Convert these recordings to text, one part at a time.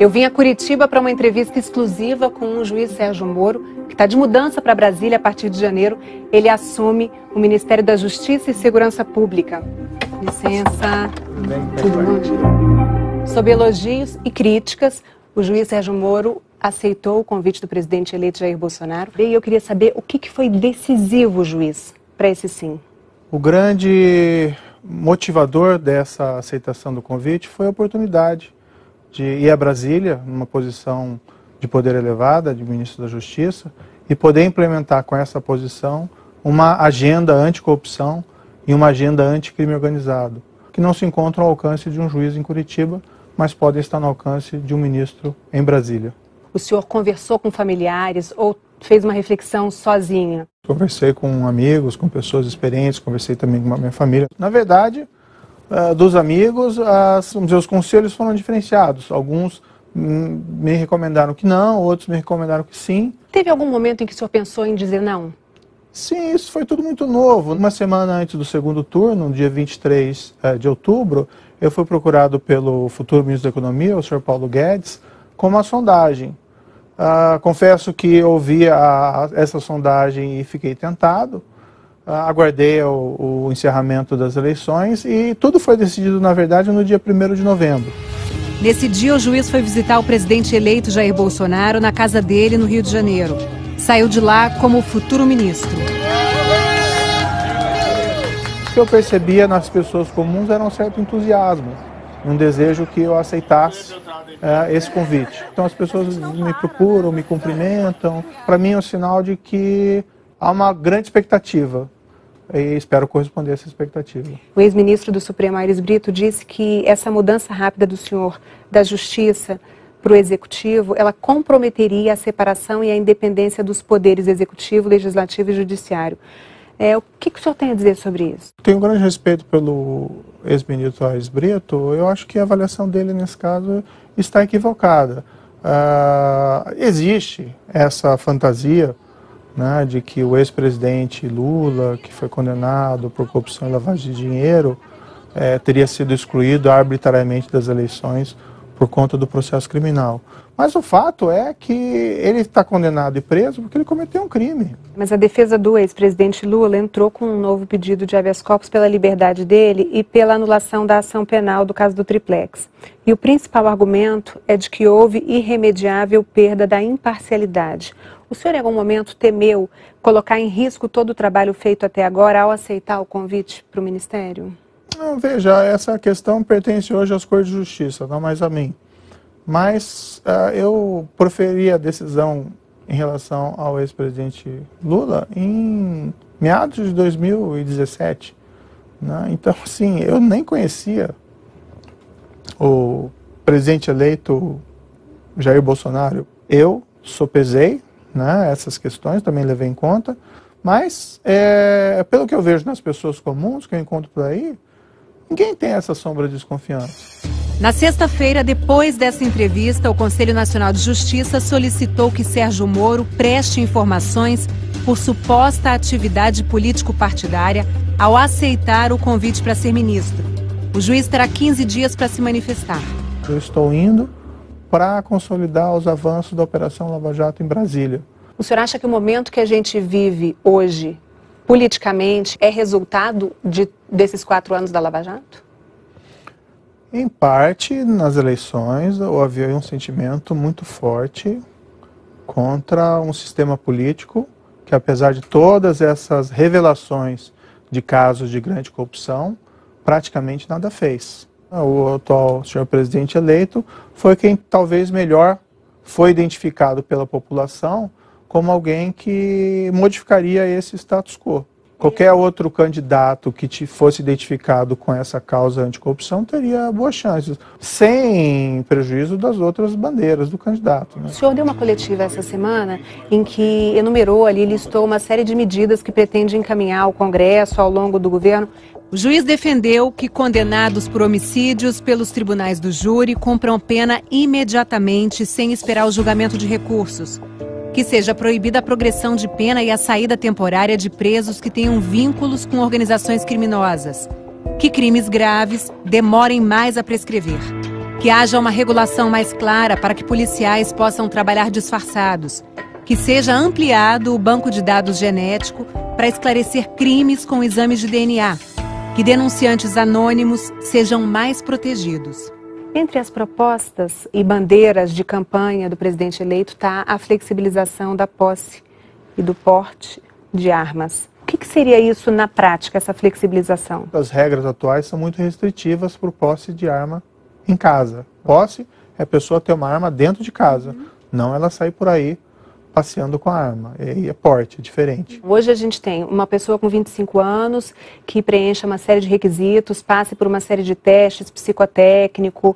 Eu vim a Curitiba para uma entrevista exclusiva com o juiz Sérgio Moro, que está de mudança para Brasília a partir de janeiro. Ele assume o Ministério da Justiça e Segurança Pública. Licença. Tudo bom? Sob elogios e críticas, o juiz Sérgio Moro aceitou o convite do presidente eleito Jair Bolsonaro. E eu queria saber o que foi decisivo, juiz, para esse sim. O grande motivador dessa aceitação do convite foi a oportunidade de ir a Brasília, numa posição de poder elevada, de ministro da Justiça, e poder implementar com essa posição uma agenda anticorrupção e uma agenda anticrime organizado, que não se encontram ao alcance de um juiz em Curitiba, mas podem estar no alcance de um ministro em Brasília. O senhor conversou com familiares ou fez uma reflexão sozinha? Conversei com amigos, com pessoas experientes, conversei também com a minha família. Na verdade, dos amigos, os conselhos foram diferenciados. Alguns me recomendaram que não, outros me recomendaram que sim. Teve algum momento em que o senhor pensou em dizer não? Sim, isso foi tudo muito novo. Uma semana antes do segundo turno, no dia 23 de outubro, eu fui procurado pelo futuro ministro da Economia, o senhor Paulo Guedes, com uma sondagem. Confesso que ouvi essa sondagem e fiquei tentado. Aguardei o encerramento das eleições e tudo foi decidido, na verdade, no dia 1º de novembro. Nesse dia, o juiz foi visitar o presidente eleito Jair Bolsonaro na casa dele, no Rio de Janeiro. Saiu de lá como futuro ministro. O que eu percebia nas pessoas comuns era um certo entusiasmo, um desejo que eu aceitasse esse convite. Então as pessoas me procuram, me cumprimentam. Para mim é um sinal de que há uma grande expectativa e espero corresponder a essa expectativa. O ex-ministro do Supremo, Aires Brito, disse que essa mudança rápida do senhor da Justiça para o Executivo, ela comprometeria a separação e a independência dos poderes Executivo, Legislativo e Judiciário. O que o senhor tem a dizer sobre isso? Tenho um grande respeito pelo ex-ministro Aires Brito. Eu acho que a avaliação dele, nesse caso, está equivocada. Existe essa fantasia, né, de que o ex-presidente Lula, que foi condenado por corrupção e lavagem de dinheiro, teria sido excluído arbitrariamente das eleições por conta do processo criminal. Mas o fato é que ele está condenado e preso porque ele cometeu um crime. Mas a defesa do ex-presidente Lula entrou com um novo pedido de habeas corpus pela liberdade dele e pela anulação da ação penal do caso do Triplex. E o principal argumento é de que houve irremediável perda da imparcialidade. O senhor em algum momento temeu colocar em risco todo o trabalho feito até agora ao aceitar o convite para o Ministério? Não, veja, essa questão pertence hoje às Cortes de Justiça, não mais a mim. Mas eu proferi a decisão em relação ao ex-presidente Lula em meados de 2017. Né? Então, assim, eu nem conhecia o presidente eleito Jair Bolsonaro. Eu sopesei, né, essas questões, também levei em conta, mas pelo que eu vejo nas pessoas comuns que eu encontro por aí, ninguém tem essa sombra de desconfiança. Na sexta-feira, depois dessa entrevista, o Conselho Nacional de Justiça solicitou que Sérgio Moro preste informações por suposta atividade político-partidária ao aceitar o convite para ser ministro. O juiz terá 15 dias para se manifestar. Eu estou indo para consolidar os avanços da Operação Lava Jato em Brasília. O senhor acha que o momento que a gente vive hoje, politicamente, é resultado desses 4 anos da Lava Jato? Em parte, nas eleições, havia um sentimento muito forte contra um sistema político que, apesar de todas essas revelações de casos de grande corrupção, praticamente nada fez. O atual senhor presidente eleito foi quem talvez melhor foi identificado pela população como alguém que modificaria esse status quo. Qualquer outro candidato que fosse identificado com essa causa anticorrupção teria boas chances, sem prejuízo das outras bandeiras do candidato. Né? O senhor deu uma coletiva essa semana em que enumerou ali, listou uma série de medidas que pretende encaminhar ao Congresso ao longo do governo. O juiz defendeu que condenados por homicídios pelos tribunais do júri cumpram pena imediatamente, sem esperar o julgamento de recursos. Que seja proibida a progressão de pena e a saída temporária de presos que tenham vínculos com organizações criminosas. Que crimes graves demorem mais a prescrever. Que haja uma regulação mais clara para que policiais possam trabalhar disfarçados. Que seja ampliado o banco de dados genético para esclarecer crimes com exames de DNA. Que denunciantes anônimos sejam mais protegidos. Entre as propostas e bandeiras de campanha do presidente eleito está a flexibilização da posse e do porte de armas. O que seria isso na prática, essa flexibilização? As regras atuais são muito restritivas para o posse de arma em casa. Posse é a pessoa ter uma arma dentro de casa, não ela sair por aí passeando com a arma. E é porte, é diferente. Hoje a gente tem uma pessoa com 25 anos que preencha uma série de requisitos, passe por uma série de testes psicotécnico,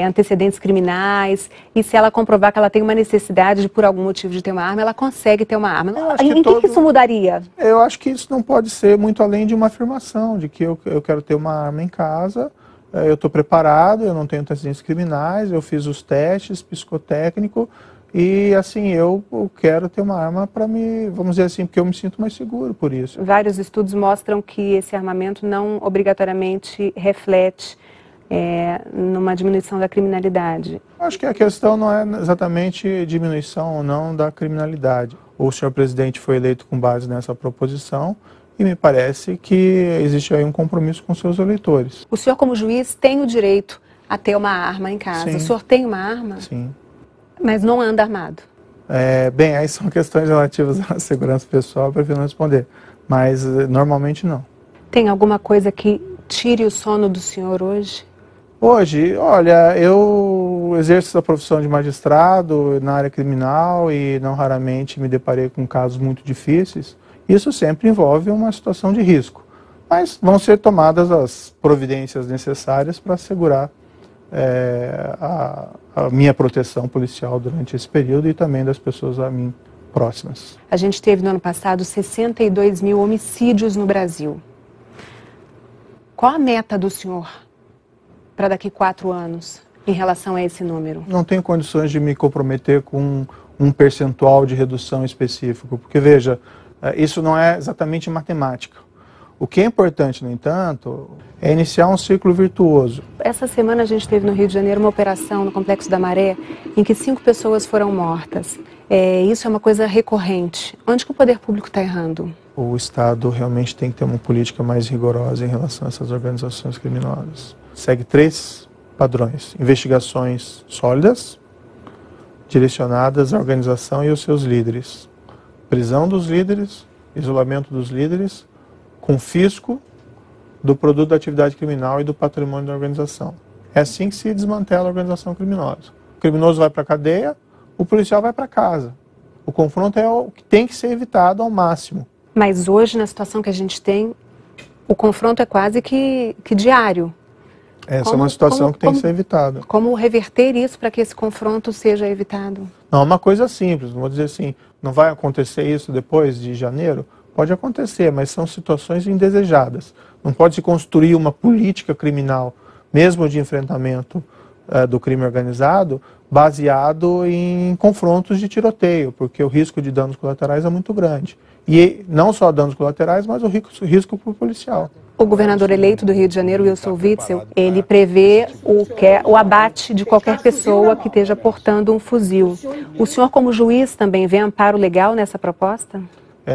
antecedentes criminais, e se ela comprovar que ela tem uma necessidade de, por algum motivo, de ter uma arma, ela consegue ter uma arma. Em que isso mudaria? Eu acho que isso não pode ser muito além de uma afirmação, de que eu quero ter uma arma em casa, eu estou preparado, eu não tenho antecedentes criminais, eu fiz os testes psicotécnicos, e assim, eu quero ter uma arma para vamos dizer assim, porque eu me sinto mais seguro por isso. Vários estudos mostram que esse armamento não obrigatoriamente reflete numa diminuição da criminalidade. Acho que a questão não é exatamente diminuição ou não da criminalidade. O senhor presidente foi eleito com base nessa proposição e me parece que existe aí um compromisso com seus eleitores. O senhor, como juiz, tem o direito a ter uma arma em casa. Sim. O senhor tem uma arma? Sim. Mas não anda armado? Bem, aí são questões relativas à segurança pessoal, eu prefiro não responder. Mas normalmente não. Tem alguma coisa que tire o sono do senhor hoje? Hoje, olha, eu exerço a profissão de magistrado na área criminal e não raramente me deparei com casos muito difíceis. Isso sempre envolve uma situação de risco. Mas vão ser tomadas as providências necessárias para assegurar a minha proteção policial durante esse período e também das pessoas a mim próximas. A gente teve no ano passado 62 mil homicídios no Brasil. Qual a meta do senhor para daqui 4 anos em relação a esse número? Não tenho condições de me comprometer com um percentual de redução específico, porque veja, isso não é exatamente matemática. O que é importante, no entanto, é iniciar um ciclo virtuoso. Essa semana a gente teve no Rio de Janeiro uma operação no Complexo da Maré em que 5 pessoas foram mortas. Isso é uma coisa recorrente. Onde que o poder público está errando? O Estado realmente tem que ter uma política mais rigorosa em relação a essas organizações criminosas. Segue 3 padrões: investigações sólidas, direcionadas à organização e aos seus líderes, prisão dos líderes, isolamento dos líderes, confisco do produto da atividade criminal e do patrimônio da organização. É assim que se desmantela a organização criminosa. O criminoso vai para a cadeia, o policial vai para casa. O confronto é o que tem que ser evitado ao máximo. Mas hoje, na situação que a gente tem, o confronto é quase que diário. Essa é uma situação que tem que ser evitada. Como reverter isso para que esse confronto seja evitado? Não é uma coisa simples, não vou dizer assim, não vai acontecer isso depois de janeiro? Pode acontecer, mas são situações indesejadas. Não pode se construir uma política criminal, mesmo de enfrentamento do crime organizado, baseado em confrontos de tiroteio, porque o risco de danos colaterais é muito grande. E não só danos colaterais, mas o risco para o policial. O governador eleito do Rio de Janeiro, Wilson Witzel, ele prevê o abate de qualquer pessoa que esteja portando um fuzil. O senhor, como juiz, também vê amparo legal nessa proposta?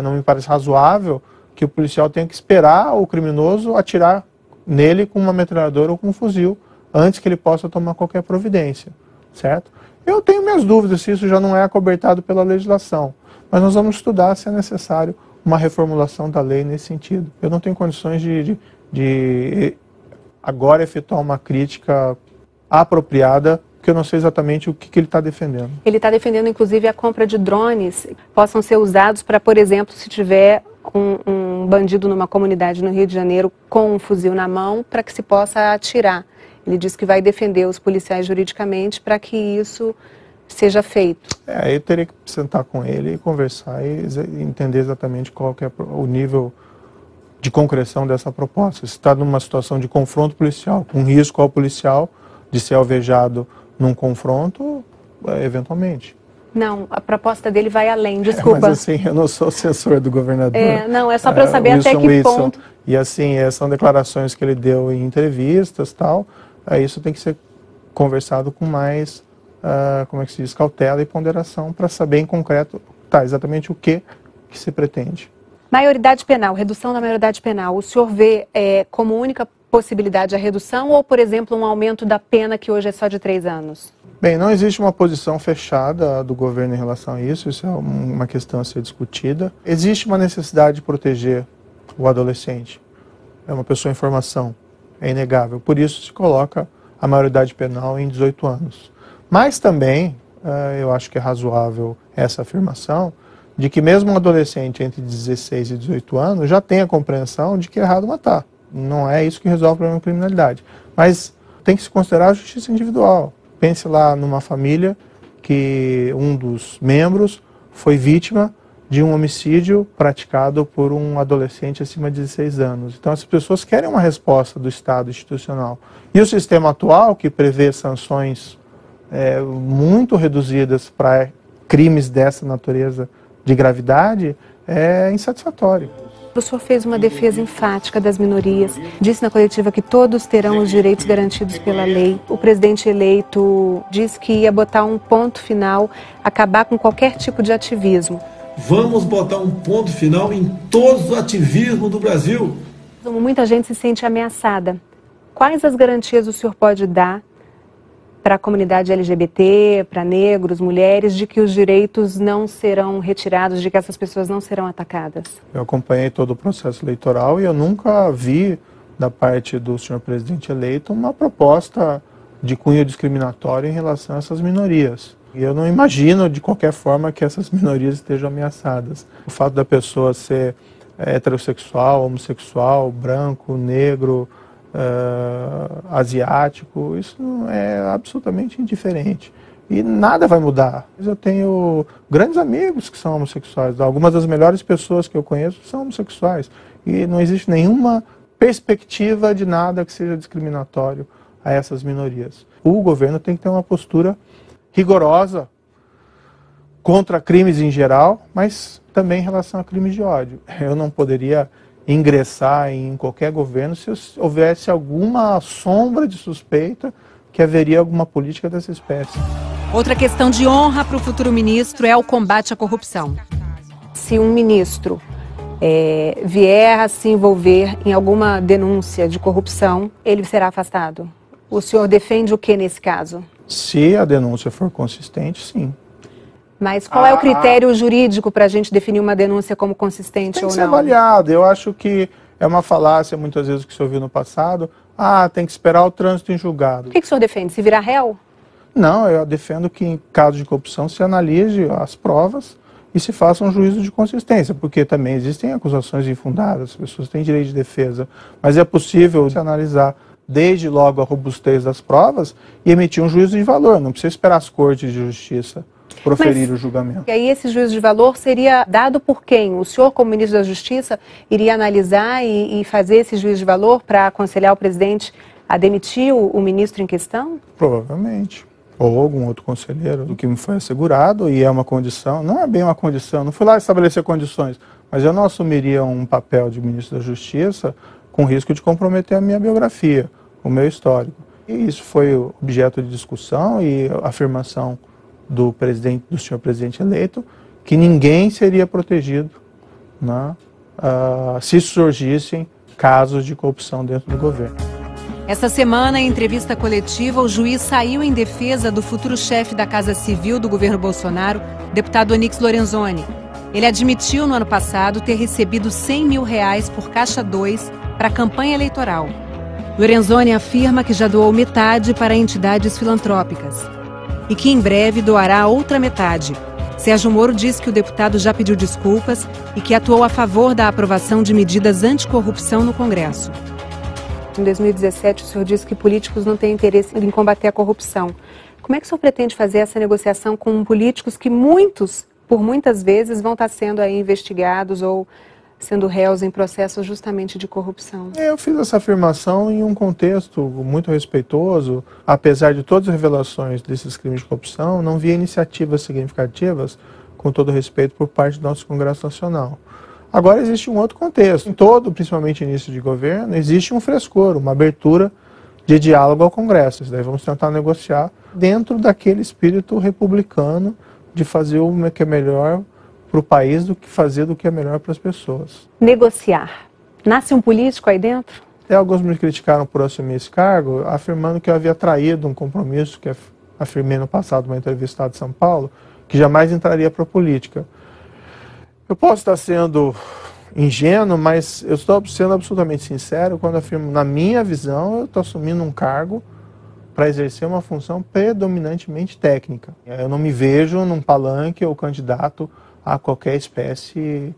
Não me parece razoável que o policial tenha que esperar o criminoso atirar nele com uma metralhadora ou com um fuzil antes que ele possa tomar qualquer providência, certo? Eu tenho minhas dúvidas se isso já não é acobertado pela legislação, mas nós vamos estudar se é necessário uma reformulação da lei nesse sentido. Eu não tenho condições de agora efetuar uma crítica apropriada, porque eu não sei exatamente o que ele está defendendo. Ele está defendendo, inclusive, a compra de drones que possam ser usados para, por exemplo, se tiver um bandido numa comunidade no Rio de Janeiro com um fuzil na mão, para que se possa atirar. Ele diz que vai defender os policiais juridicamente para que isso seja feito. Eu teria que sentar com ele e conversar e entender exatamente qual que é o nível de concreção dessa proposta. Se está numa situação de confronto policial, com risco ao policial de ser alvejado num confronto, eventualmente. Não, a proposta dele vai além, desculpa. Mas assim, eu não sou assessor do governador. Não, é só para eu saber até que ponto. E assim, são declarações que ele deu em entrevistas e tal. Isso tem que ser conversado com mais, como é que se diz, cautela e ponderação para saber em concreto exatamente o que se pretende. Maioridade penal, redução da maioridade penal, o senhor vê como única possibilidade a redução ou, por exemplo, um aumento da pena que hoje é só de 3 anos? Bem, não existe uma posição fechada do governo em relação a isso é uma questão a ser discutida. Existe uma necessidade de proteger o adolescente, é uma pessoa em formação, é inegável, por isso se coloca a maioridade penal em 18 anos. Mas também, eu acho que é razoável essa afirmação, de que mesmo um adolescente entre 16 e 18 anos já tem a compreensão de que é errado matar. Não é isso que resolve o problema da criminalidade. Mas tem que se considerar a justiça individual. Pense lá numa família que um dos membros foi vítima de um homicídio praticado por um adolescente acima de 16 anos. Então as pessoas querem uma resposta do Estado institucional. E o sistema atual, que prevê sanções muito reduzidas para crimes dessa natureza de gravidade, é insatisfatório. O senhor fez uma defesa enfática das minorias, disse na coletiva que todos terão os direitos garantidos pela lei. O presidente eleito disse que ia botar um ponto final, acabar com qualquer tipo de ativismo. Vamos botar um ponto final em todos os ativismos do Brasil. Muita gente se sente ameaçada. Quais as garantias o senhor pode dar para a comunidade LGBT, para negros, mulheres, de que os direitos não serão retirados, de que essas pessoas não serão atacadas? Eu acompanhei todo o processo eleitoral e eu nunca vi, da parte do senhor presidente eleito, uma proposta de cunho discriminatório em relação a essas minorias. E eu não imagino, de qualquer forma, que essas minorias estejam ameaçadas. O fato da pessoa ser heterossexual, homossexual, branco, negro, asiático, isso é absolutamente indiferente. E nada vai mudar. Eu tenho grandes amigos que são homossexuais. Algumas das melhores pessoas que eu conheço são homossexuais. E não existe nenhuma perspectiva de nada que seja discriminatório a essas minorias. O governo tem que ter uma postura rigorosa contra crimes em geral, mas também em relação a crimes de ódio. Eu não poderia ingressar em qualquer governo se houvesse alguma sombra de suspeita que haveria alguma política dessa espécie. Outra questão de honra para o futuro ministro é o combate à corrupção. Se um ministro vier a se envolver em alguma denúncia de corrupção, ele será afastado. O senhor defende o que nesse caso? Se a denúncia for consistente, sim. Mas qual é o critério jurídico para a gente definir uma denúncia como consistente ou não? Tem que ser avaliado. Eu acho que é uma falácia, muitas vezes, que se ouviu no passado. Tem que esperar o trânsito em julgado. O que o senhor defende? Se virar réu? Não, eu defendo que em caso de corrupção se analise as provas e se faça um juízo de consistência, porque também existem acusações infundadas, as pessoas têm direito de defesa, mas é possível se analisar desde logo a robustez das provas e emitir um juízo de valor. Não precisa esperar as cortes de justiça proferir o julgamento. E aí esse juízo de valor seria dado por quem? O senhor, como ministro da Justiça, iria analisar e fazer esse juízo de valor para aconselhar o presidente a demitir o ministro em questão? Provavelmente. Ou algum outro conselheiro, do que me foi assegurado, e é uma condição, não é bem uma condição, não fui lá estabelecer condições, mas eu não assumiria um papel de ministro da Justiça com risco de comprometer a minha biografia, o meu histórico. E isso foi objeto de discussão e afirmação do senhor presidente eleito, que ninguém seria protegido, né, se surgissem casos de corrupção dentro do governo. Essa semana, em entrevista coletiva, o juiz saiu em defesa do futuro chefe da Casa Civil do governo Bolsonaro, deputado Onyx Lorenzoni. Ele admitiu no ano passado ter recebido R$100 mil por Caixa 2 para a campanha eleitoral. Lorenzoni afirma que já doou metade para entidades filantrópicas e que em breve doará outra metade. Sérgio Moro diz que o deputado já pediu desculpas e que atuou a favor da aprovação de medidas anticorrupção no Congresso. Em 2017, o senhor disse que políticos não têm interesse em combater a corrupção. Como é que o senhor pretende fazer essa negociação com políticos que por muitas vezes, vão estar sendo aí investigados ou sendo réus em processos justamente de corrupção? Eu fiz essa afirmação em um contexto muito respeitoso. Apesar de todas as revelações desses crimes de corrupção, não vi iniciativas significativas, com todo respeito, por parte do nosso Congresso Nacional. Agora existe um outro contexto. Em todo, principalmente início de governo, existe um frescor, uma abertura de diálogo ao Congresso. Daí vamos tentar negociar dentro daquele espírito republicano de fazer o que é melhor para o país do que fazer do que é melhor para as pessoas. Negociar. Nasce um político aí dentro? Até alguns me criticaram por assumir esse cargo, afirmando que eu havia traído um compromisso que afirmei no passado numa entrevista de São Paulo, que jamais entraria para a política. Eu posso estar sendo ingênuo, mas eu estou sendo absolutamente sincero quando afirmo, na minha visão, eu estou assumindo um cargo para exercer uma função predominantemente técnica. Eu não me vejo num palanque ou candidato a qualquer espécie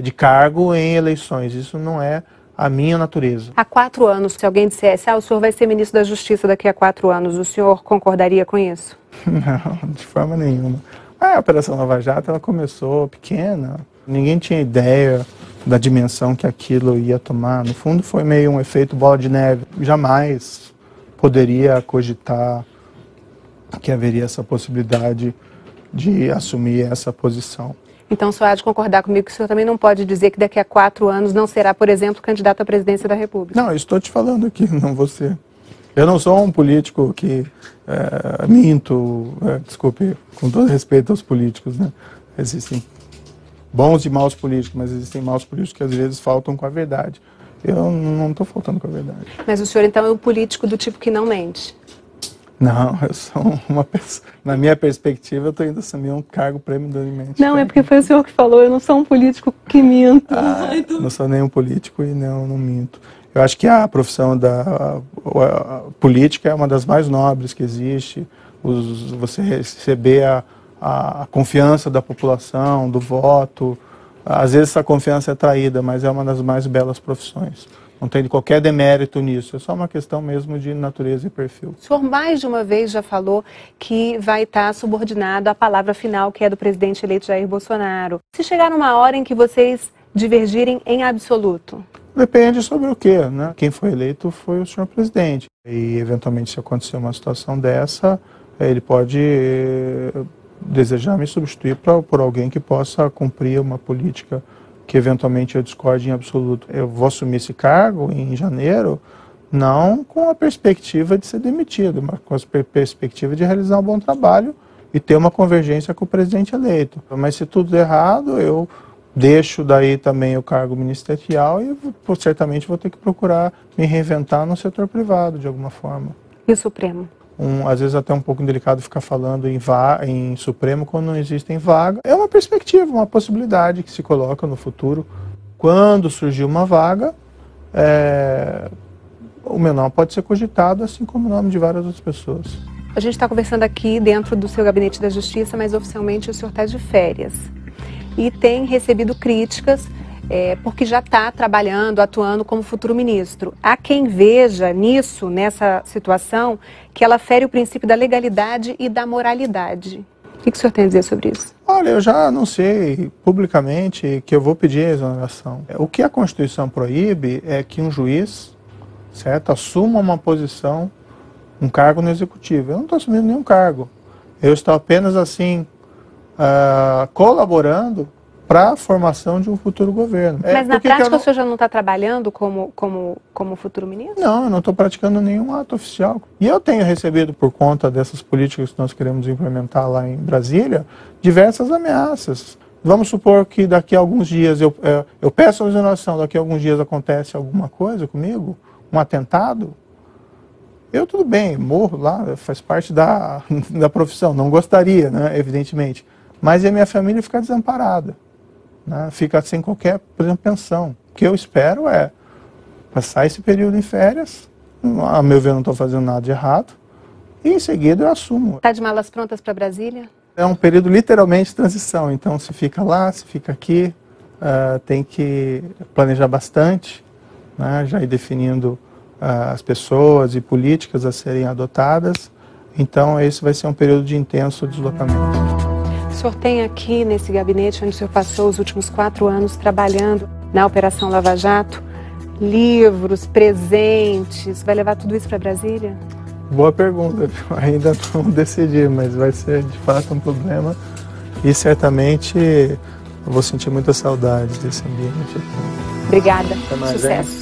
de cargo em eleições. Isso não é a minha natureza. Há 4 anos, se alguém dissesse, o senhor vai ser ministro da Justiça daqui a 4 anos, o senhor concordaria com isso? Não, de forma nenhuma. A Operação Lava Jato, ela começou pequena, ninguém tinha ideia da dimensão que aquilo ia tomar. No fundo, foi meio um efeito bola de neve. Jamais poderia cogitar que haveria essa possibilidade de assumir essa posição. Então, o senhor há de concordar comigo que o senhor também não pode dizer que daqui a 4 anos não será, por exemplo, candidato à presidência da República? Não, eu estou te falando aqui, não você. Eu não sou um político que minto, desculpe, com todo respeito aos políticos, né? Existem bons e maus políticos, mas existem maus políticos que às vezes faltam com a verdade. Eu não estou faltando com a verdade. Mas o senhor, então, é um político do tipo que não mente? Não, eu sou uma pessoa... Na minha perspectiva, eu estou indo assumir um cargo predominantemente. Não, é porque foi o senhor que falou, eu não sou um político que minto. Não sou nem um político e não minto. Eu acho que a profissão da política é uma das mais nobres que existe. Você receber a confiança da população, do voto. Às vezes essa confiança é traída, mas é uma das mais belas profissões. Não tem qualquer demérito nisso, é só uma questão mesmo de natureza e perfil. O senhor mais de uma vez já falou que vai estar subordinado à palavra final, que é do presidente eleito Jair Bolsonaro. Se chegar numa hora em que vocês divergirem em absoluto? Depende sobre o quê, né? Quem foi eleito foi o senhor presidente. E, eventualmente, se acontecer uma situação dessa, ele pode desejar me substituir por alguém que possa cumprir uma política que, eventualmente, eu discorde em absoluto. Eu vou assumir esse cargo em janeiro, não com a perspectiva de ser demitido, mas com a perspectiva de realizar um bom trabalho e ter uma convergência com o presidente eleito. Mas, se tudo der errado, eu deixo daí também o cargo ministerial e certamente vou ter que procurar me reinventar no setor privado, de alguma forma. E o Supremo? Às vezes até um pouco delicado ficar falando em Supremo quando não existem vaga. É uma perspectiva, uma possibilidade que se coloca no futuro. Quando surgir uma vaga, o meu nome pode ser cogitado, assim como o nome de várias outras pessoas. A gente está conversando aqui dentro do seu gabinete da Justiça, mas oficialmente o senhor está de férias. E tem recebido críticas porque já está trabalhando, atuando como futuro ministro. Há quem veja nessa situação, que ela fere o princípio da legalidade e da moralidade. O que o senhor tem a dizer sobre isso? Olha, eu já anunciei publicamente que eu vou pedir a exoneração. O que a Constituição proíbe é que um juiz, certo, assuma uma posição, um cargo no Executivo. Eu não estou assumindo nenhum cargo. Eu estou apenas, assim, colaborando para a formação de um futuro governo. Mas na prática o senhor já não está trabalhando como futuro ministro? Não, eu não estou praticando nenhum ato oficial. E eu tenho recebido, por conta dessas políticas que nós queremos implementar lá em Brasília, diversas ameaças. Vamos supor que daqui a alguns dias eu peço a exoneração, daqui a alguns dias acontece alguma coisa comigo, um atentado. Eu, tudo bem, morro lá, faz parte da profissão, não gostaria, né, evidentemente. Mas a minha família fica desamparada, né, fica sem qualquer, por exemplo, pensão. O que eu espero é passar esse período em férias, a meu ver eu não estou fazendo nada de errado, e em seguida eu assumo. Está de malas prontas para Brasília? É um período literalmente de transição, então se fica lá, se fica aqui, tem que planejar bastante, né, já ir definindo as pessoas e políticas a serem adotadas, então esse vai ser um período de intenso deslocamento. O senhor tem aqui nesse gabinete, onde o senhor passou os últimos 4 anos trabalhando na Operação Lava Jato, livros, presentes, vai levar tudo isso para Brasília? Boa pergunta, ainda não decidi, mas vai ser de fato um problema e certamente eu vou sentir muita saudade desse ambiente. Obrigada, Até mais, sucesso. hein?